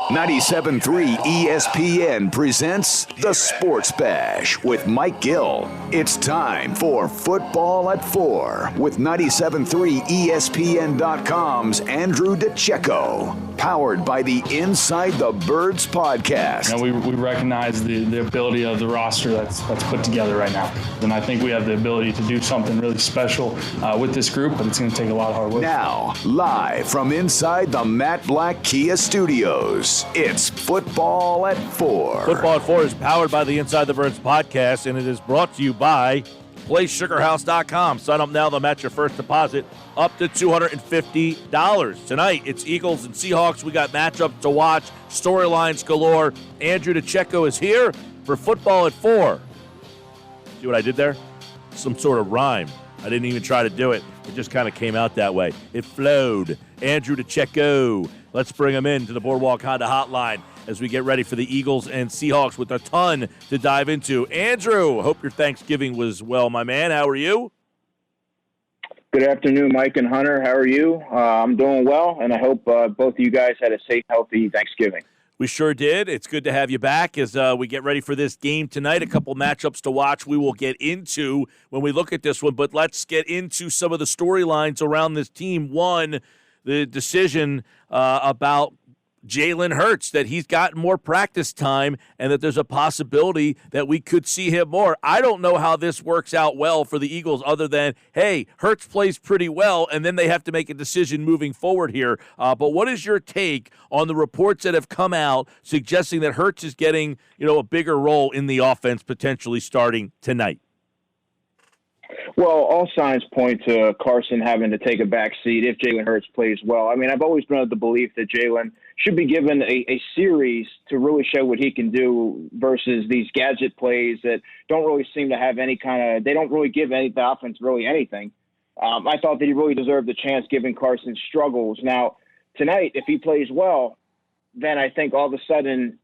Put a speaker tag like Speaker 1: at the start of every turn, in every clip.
Speaker 1: 97.3 ESPN presents The Sports Bash with Mike Gill. It's time for Football at 4 with 97.3 ESPN.com's Andrew DiCecco. Powered by the Inside the Birds podcast.
Speaker 2: You know, we recognize the ability of the roster that's put together right now. And I think we have the ability to do something really special with this group, but it's going to take a lot of hard work.
Speaker 1: Now, live from inside the Matt Black Kia Studios, it's Football at 4.
Speaker 3: Football at 4 is powered by the Inside the Birds podcast, and it is brought to you by PlaySugarHouse.com. Sign up now. They'll match your first deposit up to $250. Tonight, it's Eagles and Seahawks. We got matchups to watch, storylines galore. Andrew DiCecco is here for Football at 4. See what I did there? Some sort of rhyme. I didn't even try to do it. It just kind of came out that way. It flowed. Andrew DiCecco. Let's bring him in to the Boardwalk Honda Hotline as we get ready for the Eagles and Seahawks with a ton to dive into. Andrew, hope your Thanksgiving was well, my man. How are you?
Speaker 4: Good afternoon, Mike and Hunter. How are you? I'm doing well, and I hope both of you guys had a safe, healthy Thanksgiving.
Speaker 3: We sure did. It's good to have you back as we get ready for this game tonight. A couple matchups to watch we will get into when we look at this one, but let's get into some of the storylines around this team. One, the decision about Jalen Hurts, that he's gotten more practice time and that there's a possibility that we could see him more. I don't know how this works out well for the Eagles other than, hey, Hurts plays pretty well, and then they have to make a decision moving forward here. But what is your take on the reports that have come out suggesting that Hurts is getting, a bigger role in the offense potentially starting tonight?
Speaker 4: Well, all signs point to Carson having to take a back seat if Jalen Hurts plays well. I mean, I've always been of the belief that Jalen should be given a series to really show what he can do versus these gadget plays that don't really seem to have they don't really give the offense really anything. I thought that he really deserved the chance given Carson's struggles. Now, tonight, if he plays well, then I think all of a sudden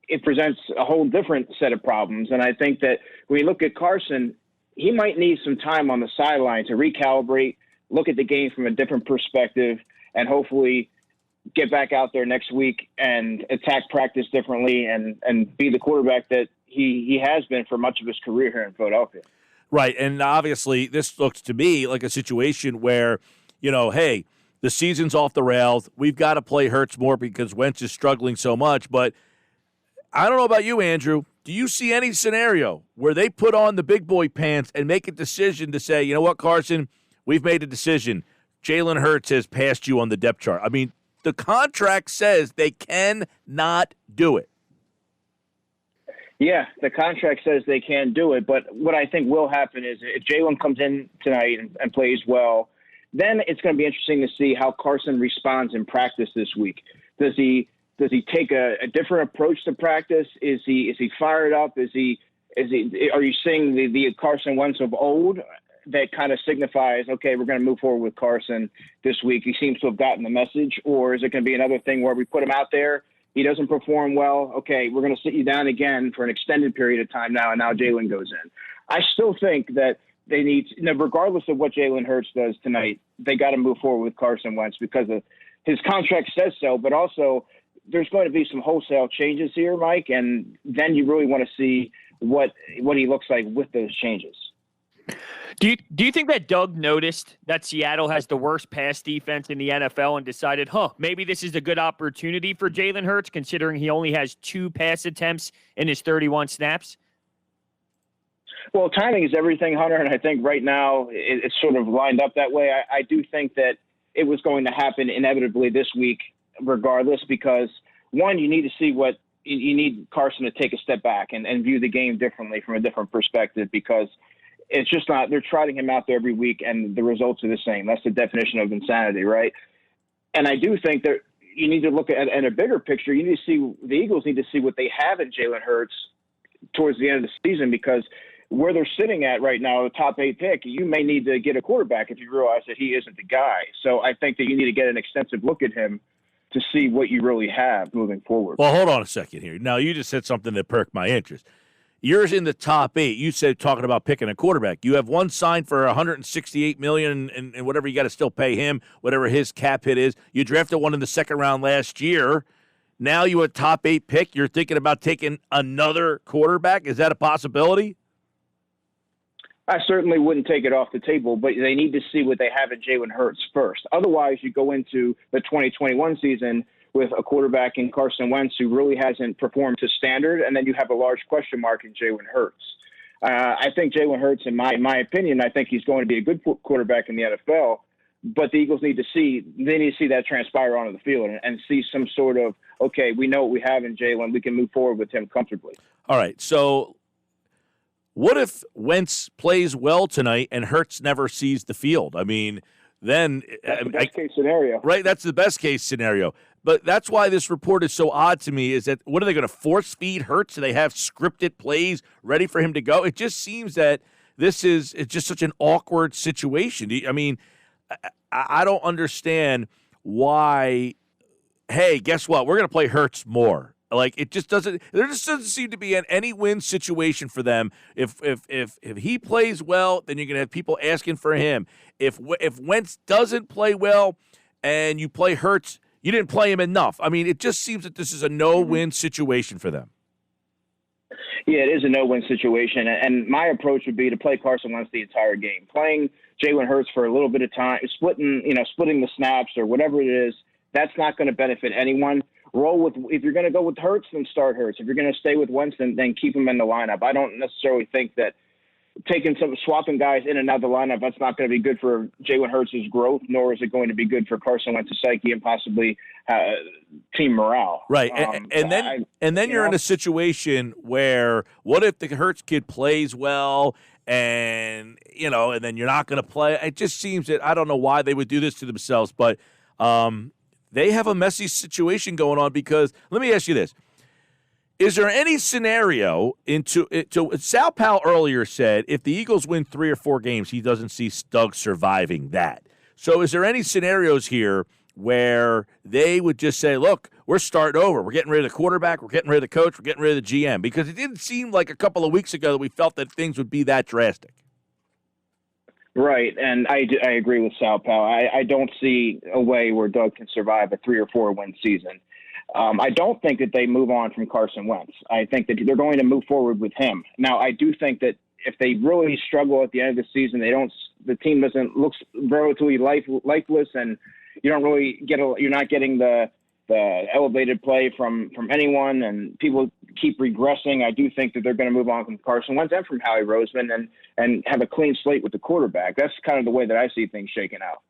Speaker 4: it presents a whole different set of problems. And I think that when you look at Carson, he might need some time on the sideline to recalibrate, look at the game from a different perspective, and hopefully get back out there next week and attack practice differently and be the quarterback that he has been for much of his career here in Philadelphia.
Speaker 3: Right, and obviously this looks to me like a situation where, hey, the season's off the rails. We've got to play Hurts more because Wentz is struggling so much. But I don't know about you, Andrew. Do you see any scenario where they put on the big boy pants and make a decision to say, you know what, Carson, we've made a decision. Jalen Hurts has passed you on the depth chart. I mean, the contract says they cannot do it.
Speaker 4: Yeah, the contract says they can do it. But what I think will happen is if Jalen comes in tonight and plays well, then it's going to be interesting to see how Carson responds in practice this week. Does he take a different approach to practice? Is he fired up? Are you seeing the Carson Wentz of old that kind of signifies, okay, we're going to move forward with Carson this week? He seems to have gotten the message. Or is it going to be another thing where we put him out there, he doesn't perform well, okay, we're going to sit you down again for an extended period of time now, and now Jalen goes in. I still think that they need, regardless of what Jalen Hurts does tonight, they got to move forward with Carson Wentz because of his contract says so, but also there's going to be some wholesale changes here, Mike, and then you really want to see what he looks like with those changes.
Speaker 5: Do you think that Doug noticed that Seattle has the worst pass defense in the NFL and decided, maybe this is a good opportunity for Jalen Hurts, considering he only has 2 pass attempts in his 31 snaps?
Speaker 4: Well, timing is everything, Hunter, and I think right now it's sort of lined up that way. I do think that it was going to happen inevitably this week regardless because, one, you need to see you need Carson to take a step back and view the game differently from a different perspective because it's just not – they're trotting him out there every week and the results are the same. That's the definition of insanity, right? And I do think that you need to look at a bigger picture. You need to see – the Eagles need to see what they have in Jalen Hurts towards the end of the season because where they're sitting at right now, the top 8 pick, you may need to get a quarterback if you realize that he isn't the guy. So I think that you need to get an extensive look at him to see what you really have moving forward.
Speaker 3: Well, hold on a second here. Now, you just said something that perked my interest. Yours in the top 8. You said talking about picking a quarterback. You have one signed for $168 million and whatever you got to still pay him, whatever his cap hit is. You drafted one in the second round last year. now you a top 8 pick, you're thinking about taking another quarterback? Is that a possibility?
Speaker 4: I certainly wouldn't take it off the table, but they need to see what they have in Jalen Hurts first. Otherwise, you go into the 2021 season with a quarterback in Carson Wentz who really hasn't performed to standard, and then you have a large question mark in Jalen Hurts. I think Jalen Hurts, in my opinion, I think he's going to be a good quarterback in the NFL, but the Eagles need to see that transpire onto the field and see some sort of, okay, we know what we have in Jalen, we can move forward with him comfortably.
Speaker 3: All right, so what if Wentz plays well tonight and Hurts never sees the field? I mean, then
Speaker 4: that's the best case scenario.
Speaker 3: Right, that's the best case scenario. But that's why this report is so odd to me, is that what are they going to force feed Hurts? Do they have scripted plays ready for him to go? It just seems that it's just such an awkward situation. I mean, I don't understand why, hey, guess what? We're going to play Hurts more. Like, there just doesn't seem to be any win situation for them. If he plays well, then you're going to have people asking for him. If Wentz doesn't play well and you play Hurts, you didn't play him enough. I mean, it just seems that this is a no-win situation for them.
Speaker 4: Yeah, it is a no-win situation, and my approach would be to play Carson Wentz the entire game. Playing Jalen Hurts for a little bit of time, splitting the snaps or whatever it is, that's not going to benefit anyone. If you're going to go with Hurts, then start Hurts. If you're going to stay with Wentz, then keep him in the lineup. I don't necessarily think that swapping guys in and out of the lineup, that's not going to be good for Jalen Hurts' growth, nor is it going to be good for Carson Wentz's psyche and possibly team morale.
Speaker 3: Right, and then you're in a situation where what if the Hurts kid plays well and then you're not going to play? It just seems that I don't know why they would do this to themselves, but they have a messy situation going on because let me ask you this. Is there any scenario Sal Powell earlier said if the Eagles win 3 or 4 games, he doesn't see Doug surviving that. So is there any scenarios here where they would just say, look, we're starting over. We're getting rid of the quarterback. We're getting rid of the coach. We're getting rid of the GM? Because it didn't seem like a couple of weeks ago that we felt that things would be that drastic.
Speaker 4: Right, and I agree with Sal Powell. I don't see a way where Doug can survive a 3 or 4 win season. I don't think that they move on from Carson Wentz. I think that they're going to move forward with him. Now, I do think that if they really struggle at the end of the season, the team looks relatively lifeless, and you're not getting the elevated play from anyone, and people keep regressing. I do think that they're going to move on from Carson Wentz and from Howie Roseman and have a clean slate with the quarterback. That's kind of the way that I see things shaking out.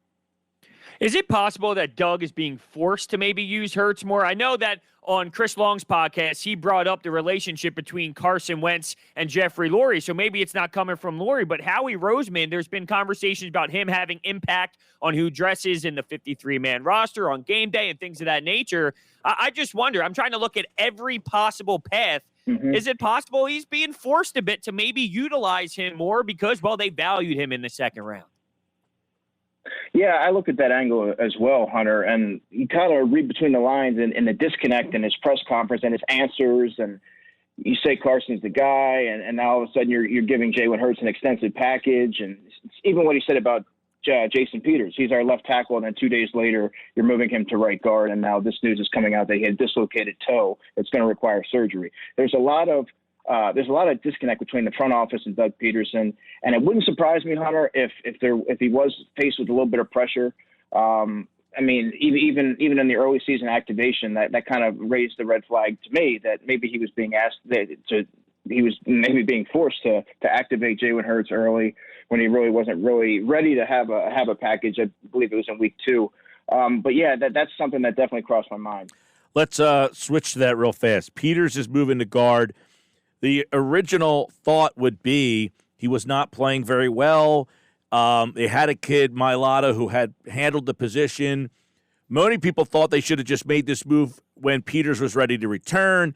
Speaker 5: Is it possible that Doug is being forced to maybe use Hurts more? I know that on Chris Long's podcast, he brought up the relationship between Carson Wentz and Jeffrey Lurie, so maybe it's not coming from Lurie, but Howie Roseman, there's been conversations about him having impact on who dresses in the 53-man roster on game day and things of that nature. I just wonder, I'm trying to look at every possible path. Mm-hmm. Is it possible he's being forced a bit to maybe utilize him more because, well, they valued him in the second round?
Speaker 4: Yeah, I look at that angle as well, Hunter, and you kind of read between the lines in the disconnect in his press conference and his answers, and you say Carson's the guy, and now all of a sudden you're giving Jalen Hurts an extensive package, and even what he said about Jason Peters, he's our left tackle, and then 2 days later you're moving him to right guard, and now this news is coming out that he had a dislocated toe that's going to require surgery. There's a lot of disconnect between the front office and Doug Peterson, and it wouldn't surprise me, Hunter, if he was faced with a little bit of pressure. I mean, even in the early season activation, that kind of raised the red flag to me that maybe he was being being forced to activate Jalen Hurts early when he really wasn't really ready to have a package. I believe it was in week 2. But yeah, that's something that definitely crossed my mind.
Speaker 3: Let's switch to that real fast. Peters is moving to guard. The original thought would be he was not playing very well. They had a kid, Mailata, who had handled the position. Many people thought they should have just made this move when Peters was ready to return.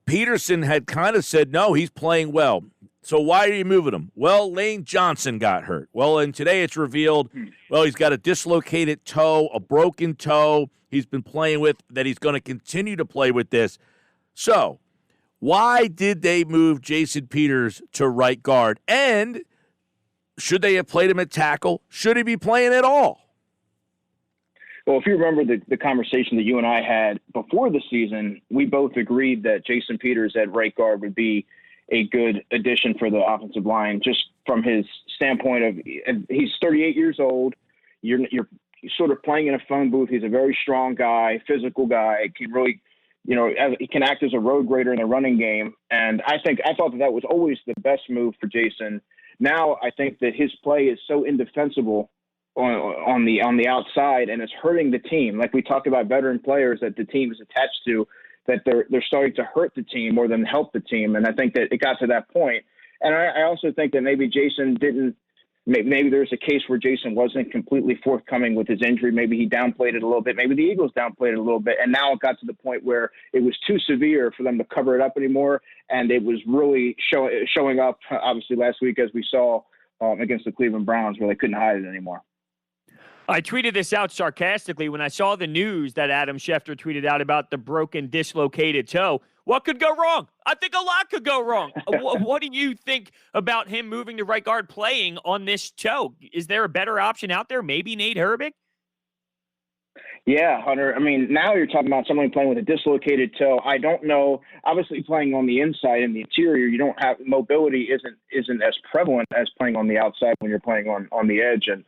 Speaker 3: Peterson had kind of said, no, he's playing well. So why are you moving him? Well, Lane Johnson got hurt. Well, and today it's revealed, well, he's got a dislocated toe, a broken toe he's been playing with, that he's going to continue to play with this. So why did they move Jason Peters to right guard? And should they have played him at tackle? Should he be playing at all?
Speaker 4: Well, if you remember the conversation that you and I had before the season, we both agreed that Jason Peters at right guard would be a good addition for the offensive line, just from his standpoint of he's 38 years old. You're sort of playing in a phone booth. He's a very strong guy, physical guy, can really, he can act as a road grader in the running game. And I thought that was always the best move for Jason. Now I think that his play is so indefensible on the outside, and it's hurting the team. Like we talked about veteran players that the team is attached to, that they're starting to hurt the team more than help the team. And I think that it got to that point. And I also think that maybe Jason didn't. Maybe there's a case where Jason wasn't completely forthcoming with his injury. Maybe he downplayed it a little bit. Maybe the Eagles downplayed it a little bit. And now it got to the point where it was too severe for them to cover it up anymore. And it was really showing up, obviously, last week, as we saw against the Cleveland Browns, where they couldn't hide it anymore.
Speaker 5: I tweeted this out sarcastically when I saw the news that Adam Schefter tweeted out about the broken, dislocated toe. What could go wrong? I think a lot could go wrong. What do you think about him moving to right guard playing on this toe? Is there a better option out there? Maybe Nate Herbig?
Speaker 4: Yeah, Hunter. I mean, now you're talking about someone playing with a dislocated toe. I don't know. Obviously, playing on the inside and the interior, you don't have mobility isn't as prevalent as playing on the outside when you're playing on the edge, and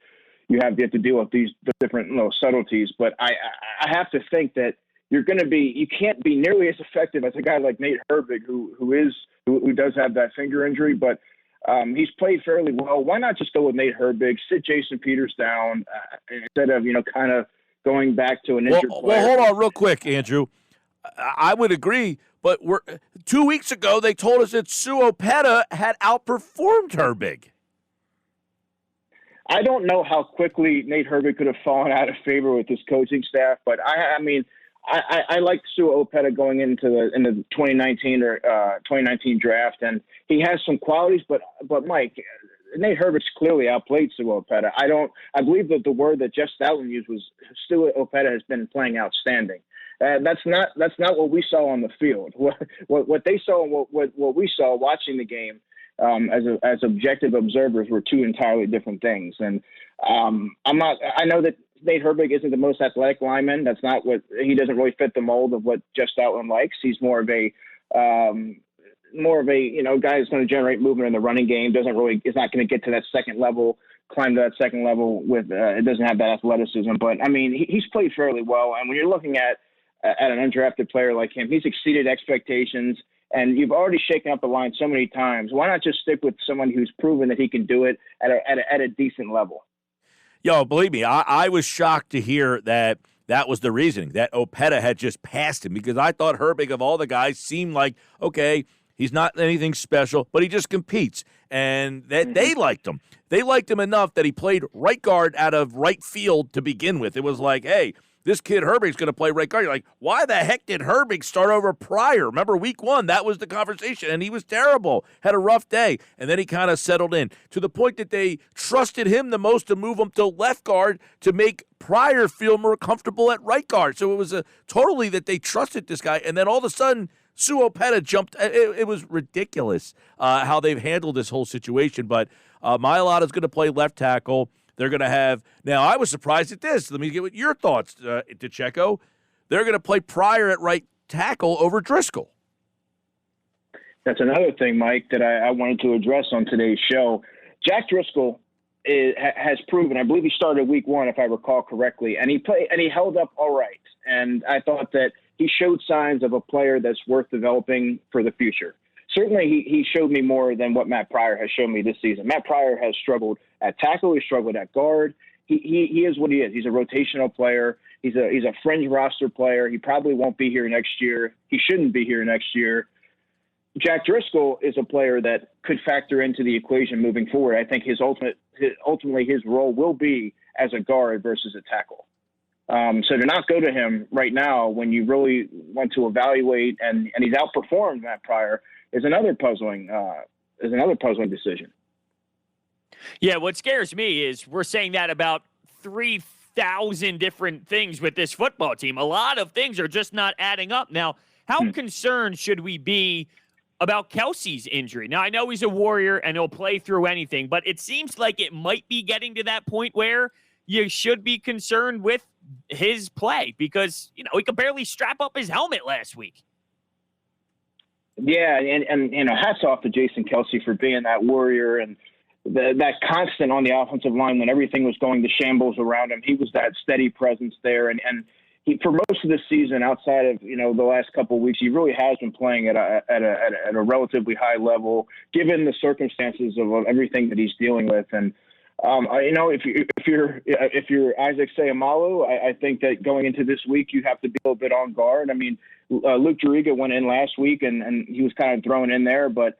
Speaker 4: you have to deal with these different subtleties. But I have to think that you can't be nearly as effective as a guy like Nate Herbig, who does have that finger injury, but he's played fairly well. Why not just go with Nate Herbig, sit Jason Peters down instead of kind of going back to an injured player?
Speaker 3: Well, hold on real quick, Andrew. I would agree, but 2 weeks ago they told us that Sue Opeta had outperformed Herbig.
Speaker 4: I don't know how quickly Nate Herbig could have fallen out of favor with his coaching staff, but I like Sue Opeta going into the 2019 draft, and he has some qualities. But Mike, Nate Herbert's clearly outplayed Sue Opeta. I believe that the word that Jeff Stoutland used was Sue Opeta has been playing outstanding. That's not what we saw on the field. What they saw and what we saw watching the game as objective observers were two entirely different things. And I know that Nate Herbig isn't the most athletic lineman. That's not he doesn't really fit the mold of what Jeff Stoutland likes. He's more of a guy that's going to generate movement in the running game. Is not going to get to that second level, climb to that second level with it doesn't have that athleticism. But I mean, he's played fairly well. And when you're looking at an undrafted player like him, he's exceeded expectations. And you've already shaken up the line so many times. Why not just stick with someone who's proven that he can do it at a decent level?
Speaker 3: Yo, believe me, I was shocked to hear that was the reasoning, that Opeta had just passed him, because I thought Herbig, of all the guys, seemed like, okay, he's not anything special, but he just competes. And that they liked him. They liked him enough that he played right guard out of right field to begin with. It was like, hey, this kid Herbig's going to play right guard. You're like, why the heck did Herbig start over Pryor? Remember week 1, that was the conversation, and he was terrible, had a rough day, and then he kind of settled in to the point that they trusted him the most to move him to left guard to make Pryor feel more comfortable at right guard. So it was totally that they trusted this guy, and then all of a sudden Sue Opeta jumped. It was ridiculous how they've handled this whole situation, but Mailata's going to play left tackle. They're going to have – now, I was surprised at this. Let me get your thoughts, DiCecco. They're going to play Pryor at right tackle over Driscoll.
Speaker 4: That's another thing, Mike, that I wanted to address on today's show. Jack Driscoll has proven – I believe he started week 1, if I recall correctly, and he held up all right. And I thought that he showed signs of a player that's worth developing for the future. Certainly, he showed me more than what Matt Pryor has shown me this season. Matt Pryor has struggled at tackle. He struggled at guard. He is what he is. He's a rotational player. He's a fringe roster player. He probably won't be here next year. He shouldn't be here next year. Jack Driscoll is a player that could factor into the equation moving forward. I think ultimately his role will be as a guard versus a tackle. So to not go to him right now when you really want to evaluate and he's outperformed Matt Pryor is another puzzling decision.
Speaker 5: Yeah, what scares me is we're saying that about 3,000 different things with this football team. A lot of things are just not adding up. Now, how concerned should we be about Kelsey's injury? Now, I know he's a Warrior and he'll play through anything, but it seems like it might be getting to that point where you should be concerned with his play because, he could barely strap up his helmet last week.
Speaker 4: Yeah, and hats off to Jason Kelce for being that warrior and that constant on the offensive line when everything was going to shambles around him. He was that steady presence there, and he, for most of the season, outside of the last couple of weeks, he really has been playing at a relatively high level, given the circumstances of everything that he's dealing with. And if you're Isaac Seumalo, I think that going into this week, you have to be a little bit on guard. I mean, Luke Juriga went in last week, and he was kind of thrown in there, but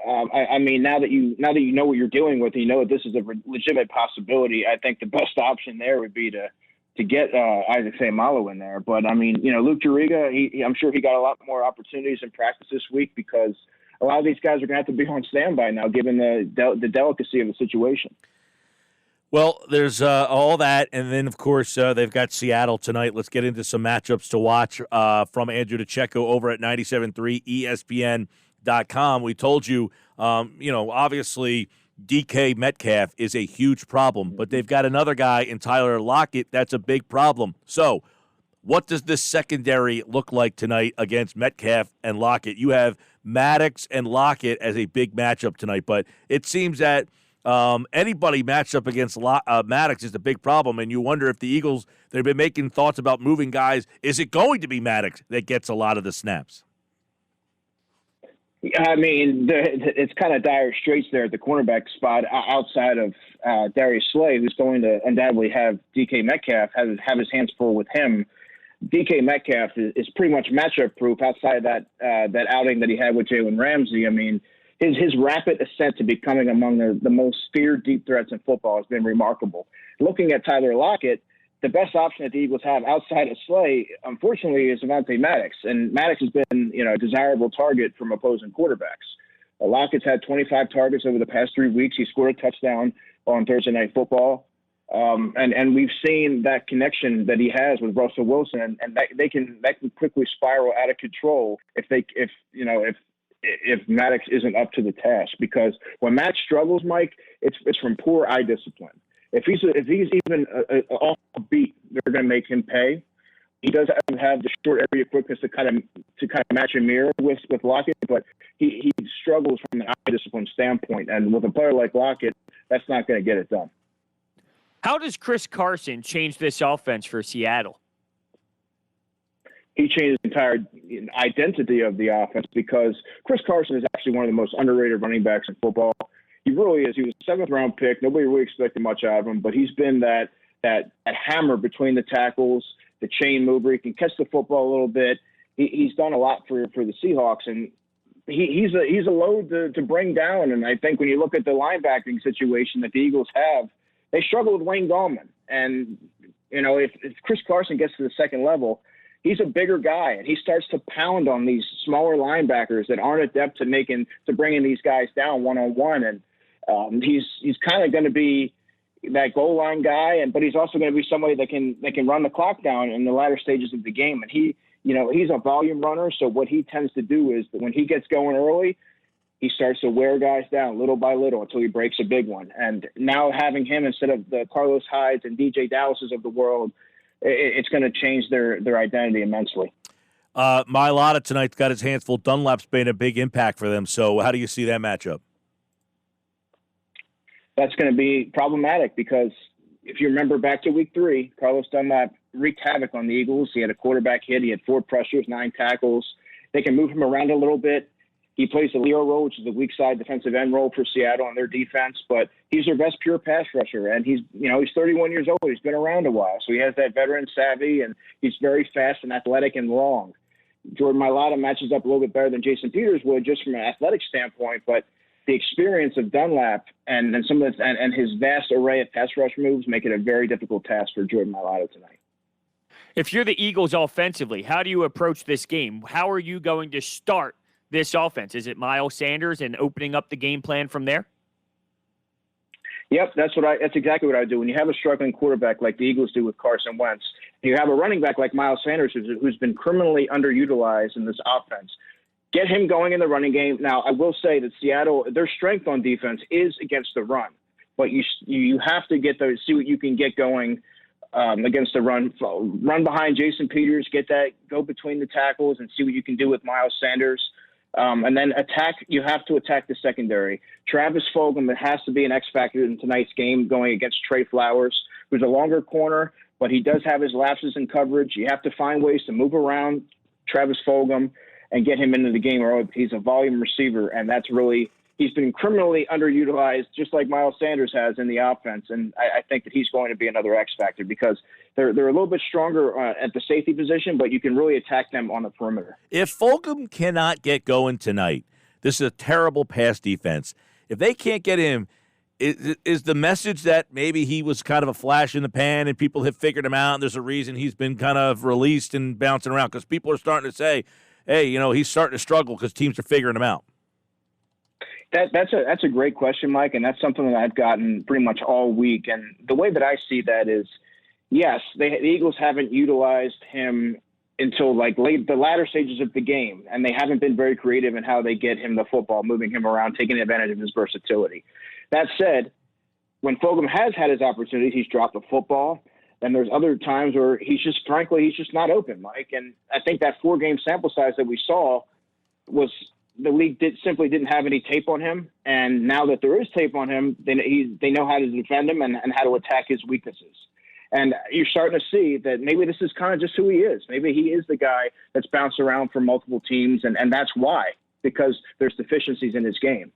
Speaker 4: I mean, now that you know what you're dealing with, and you know that this is a legitimate possibility, I think the best option there would be to get Isaac Seumalo in there. But I mean, Luke Juriga, I'm sure he got a lot more opportunities in practice this week because a lot of these guys are going to have to be on standby now, given the delicacy of the situation.
Speaker 3: Well, there's all that, and then, of course, they've got Seattle tonight. Let's get into some matchups to watch from Andrew DiCecco over at 97.3 ESPN.com. We told you, obviously, DK Metcalf is a huge problem, but they've got another guy in Tyler Lockett that's a big problem. So what does this secondary look like tonight against Metcalf and Lockett? You have Maddox and Lockett as a big matchup tonight, but it seems that anybody matched up against Maddox is the big problem, and you wonder if the Eagles, they've been making thoughts about moving guys. Is it going to be Maddox that gets a lot of the snaps?
Speaker 4: I mean, it's kind of dire straits there at the cornerback spot outside of Darius Slay, who's going to undoubtedly have DK Metcalf have his hands full with him. DK Metcalf is pretty much matchup proof outside of that outing that he had with Jalen Ramsey. I mean, his rapid ascent to becoming among the most feared deep threats in football has been remarkable. Looking at Tyler Lockett, the best option that the Eagles have outside of Slay, unfortunately, is Avonte Maddox. And Maddox has been, a desirable target from opposing quarterbacks. Lockett's had 25 targets over the past 3 weeks. He scored a touchdown on Thursday Night Football. And we've seen that connection that he has with Russell Wilson, and that can quickly spiral out of control if Maddox isn't up to the task. Because when Matt struggles, Mike, it's from poor eye discipline. If he's even off a beat, they're going to make him pay. He does have the short area quickness to kind of match and mirror with Lockett, but he struggles from an eye discipline standpoint. And with a player like Lockett, that's not going to get it done.
Speaker 5: How does Chris Carson change this offense for Seattle?
Speaker 4: He changed the entire identity of the offense because Chris Carson is actually one of the most underrated running backs in football. He really is. He was a 7th-round pick. Nobody really expected much out of him, but he's been that hammer between the tackles, the chain mover. He can catch the football a little bit. He's done a lot for the Seahawks, and he's a load to bring down. And I think when you look at the linebacking situation that the Eagles have, they struggle with Wayne Gallman. And, if Chris Carson gets to the second level, he's a bigger guy, and he starts to pound on these smaller linebackers that aren't adept to bringing these guys down one-on-one. And he's kind of going to be that goal line guy, but he's also going to be somebody that can run the clock down in the latter stages of the game. And he's a volume runner, so what he tends to do is that when he gets going early, he starts to wear guys down little by little until he breaks a big one. And now having him instead of the Carlos Hydes and DJ Dallases of the world, it's going to change their identity immensely.
Speaker 3: Mailata tonight's got his hands full. Dunlap's been a big impact for them. So how do you see that matchup?
Speaker 4: That's going to be problematic because if you remember back to week 3, Carlos Dunlap wreaked havoc on the Eagles. He had a quarterback hit. He had 4 pressures, 9 tackles. They can move him around a little bit. He plays the Leo role, which is the weak side defensive end role for Seattle on their defense, but he's their best pure pass rusher. And he's 31 years old. He's been around a while. So he has that veteran savvy, and he's very fast and athletic and long. Jordan Mailata matches up a little bit better than Jason Peters would just from an athletic standpoint, but the experience of Dunlap and some of and his vast array of pass rush moves make it a very difficult task for Jordan Mailata tonight.
Speaker 5: If you're the Eagles offensively, how do you approach this game? How are you going to start this offense? Is it Miles Sanders and opening up the game plan from there?
Speaker 4: Yep, that's exactly what I do. When you have a struggling quarterback like the Eagles do with Carson Wentz, and you have a running back like Miles Sanders who's been criminally underutilized in this offense, get him going in the running game. Now, I will say that Seattle, their strength on defense is against the run. but you have to see what you can get going against the run behind Jason Peters, go between the tackles and see what you can do with Miles Sanders. And then you have to attack the secondary. Travis Fulgham, it has to be an X factor in tonight's game going against Trey Flowers, who's a longer corner, but he does have his lapses in coverage. You have to find ways to move around Travis Fulgham and get him into the game, or he's a volume receiver, and he's been criminally underutilized, just like Miles Sanders has in the offense. And I think that he's going to be another X factor because they're a little bit stronger at the safety position, but you can really attack them on the perimeter.
Speaker 3: If Fulgham cannot get going tonight, this is a terrible pass defense. If they can't get him, is the message that maybe he was kind of a flash in the pan and people have figured him out and there's a reason he's been kind of released and bouncing around? Because people are starting to say, hey, he's starting to struggle because teams are figuring him out.
Speaker 4: That's a great question, Mike, and that's something that I've gotten pretty much all week. And the way that I see that is, yes, the Eagles haven't utilized him until the latter stages of the game, and they haven't been very creative in how they get him the football, moving him around, taking advantage of his versatility. That said, when Fulgham has had his opportunities, he's dropped the football. And there's other times where he's just not open, Mike. And I think that 4-game sample size that we saw was the league simply didn't have any tape on him. And now that there is tape on him, they know how to defend him and how to attack his weaknesses. And you're starting to see that maybe this is kind of just who he is. Maybe he is the guy that's bounced around for multiple teams, and that's why, because there's deficiencies in his game.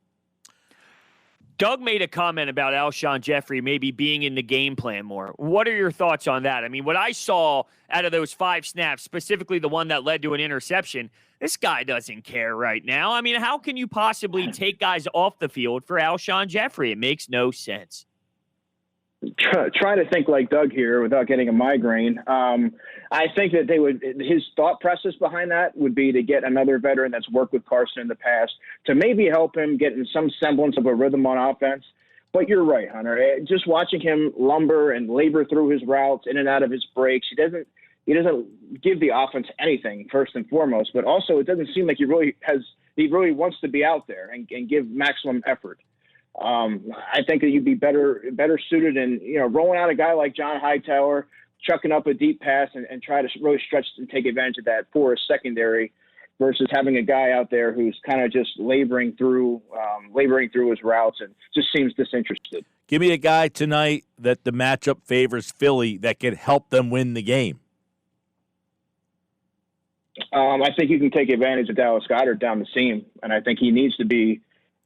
Speaker 5: Doug made a comment about Alshon Jeffrey maybe being in the game plan more. What are your thoughts on that? I mean, what I saw out of those 5 snaps, specifically the one that led to an interception, this guy doesn't care right now. I mean, how can you possibly take guys off the field for Alshon Jeffrey? It makes no sense.
Speaker 4: Try to think like Doug here without getting a migraine. I think that his thought process behind that would be to get another veteran that's worked with Carson in the past to maybe help him get in some semblance of a rhythm on offense. But you're right, Hunter. Just watching him lumber and labor through his routes, in and out of his breaks, he doesn't give the offense anything, first and foremost. But also, it doesn't seem like he really wants to be out there and give maximum effort. I think that you'd be better suited in, rolling out a guy like John Hightower, chucking up a deep pass and try to really stretch and take advantage of that for a secondary versus having a guy out there who's kind of just laboring through his routes and just seems disinterested.
Speaker 3: Give me a guy tonight that the matchup favors Philly that can help them win the game.
Speaker 4: I think you can take advantage of Dallas Goedert down the seam, and I think he needs to be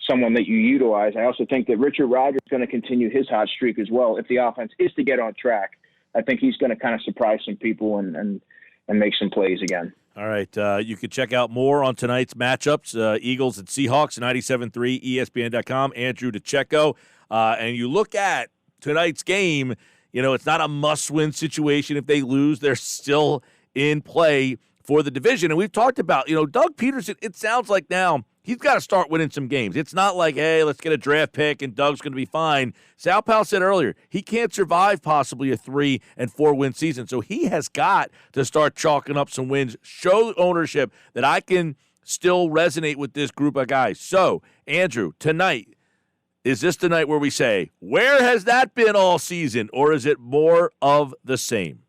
Speaker 4: someone that you utilize. I also think that Richard Rodgers is going to continue his hot streak as well. If the offense is to get on track, I think he's going to kind of surprise some people and make some plays again.
Speaker 3: All right. You can check out more on tonight's matchups, Eagles and Seahawks, 97.3 ESPN.com, Andrew DiCecco. And you look at tonight's game, it's not a must-win situation. If they lose, they're still in play for the division. And we've talked about, Doug Peterson, it sounds like now he's got to start winning some games. It's not like, hey, let's get a draft pick and Doug's going to be fine. Sal Powell said earlier, he can't survive possibly a 3- and 4-win season. So he has got to start chalking up some wins, show ownership that I can still resonate with this group of guys. So, Andrew, tonight, is this the night where we say, where has that been all season? Or is it more of the same?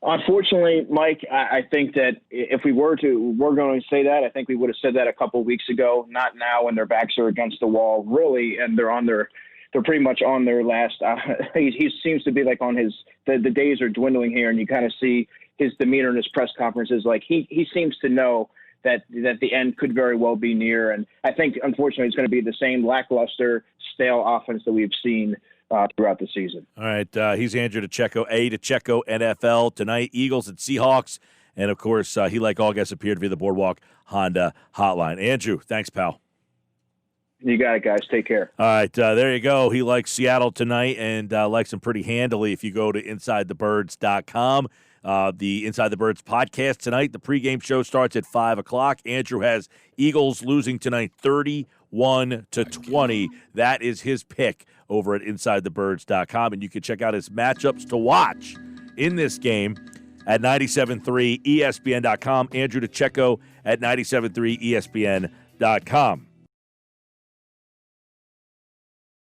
Speaker 4: Unfortunately, Mike, I think that if we're going to say that, I think we would have said that a couple of weeks ago, not now when their backs are against the wall, really, and they're pretty much on their last. He seems to be like on the days are dwindling here, and you kind of see his demeanor in his press conferences. Like he seems to know that the end could very well be near, and I think unfortunately it's going to be the same lackluster, stale offense that we've seen throughout the season.
Speaker 3: All right, he's Andrew DiCecco, DiCecco NFL tonight. Eagles and Seahawks, and of course, he, like all guests, appeared via the Boardwalk Honda Hotline. Andrew, thanks, pal.
Speaker 4: You got it, guys. Take care.
Speaker 3: All right, there you go. He likes Seattle tonight and likes them pretty handily. If you go to InsideTheBirds.com, the Inside the Birds podcast tonight, the pregame show starts at 5 o'clock. Andrew has Eagles losing tonight 31-20. That is his pick over at InsideTheBirds.com, and you can check out his matchups to watch in this game at 97.3 ESPN.com. Andrew DiCecco at 97.3 ESPN.com.